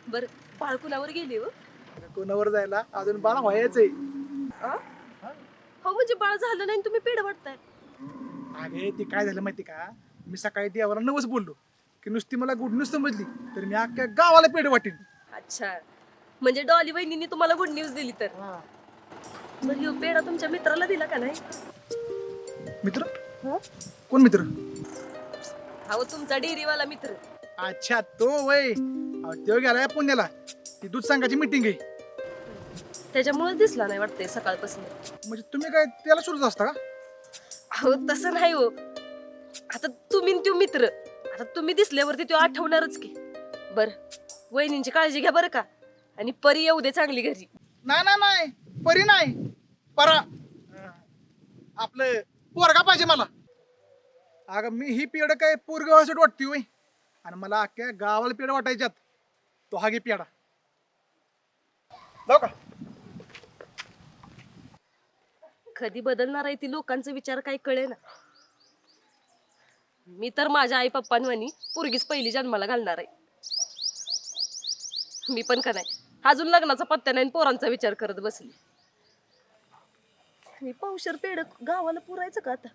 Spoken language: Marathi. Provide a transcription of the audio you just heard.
बर बाळ कुणावर गेली हो? कोणावर जायला अजून बाळा व्हायचंय. आ? हो म्हणजे बाळ झालं नाही आणि तुम्ही पेढ वाटताय. अगे ते काय झालं माहिती का, मी सकाळी देवाला नवस बोललो की नुसती मला गुड न्यूज समजली तर मी अख्ख्या गावाला पेढ वाटेन. अच्छा, म्हणजे डॉली वहिनींनी तुम्हाला गुड न्यूज दिली तर. बरं ह्यो पेढा तुमच्या मित्राला दिला का नाही? मित्र? हो. कोण मित्र? अहो तुमचा डेअरीवाला मित्र. अच्छा तो वय, तो गेलाय पुण्याला, ती दूध संघाची मीटिंग आहे. त्याच्यामुळे दिसला नाही वाटतंय सकाळपासून. म्हणजे तुम्ही काय त्याला शोधत असता का? अहो तसं नाही हो. आता तुम्ही न त्यो मित्र, आता तुम्ही दिसल्यावरती तो आठवणारच की. बर वहिनींची काळजी घ्या बरं का, आणि परी येऊ दे चांगली घरी. नाही नाही नाही, परी नाही, परा. आपलं पोरगा पाहिजे मला. अगं मी ही पेढ काय पोरगावासाठी वाटतोय होय, आणि मला अख्ख्या गावाला पेढ वाटायच्यात. तो हा घे पेढा. जाऊ का? कधी बदलणार आहे ती लोकांचा विचार काय कळे ना. मी तर माझ्या आई पप्पांवानी पोरगीच पहिली जन्माला घालणार आहे. मी पण का नाही अजून लग्नाचा पत्त्या नाही आणि पोरांचा विचार करत बसली. मी पावशर पेढ गावाला पुरायचं का आता?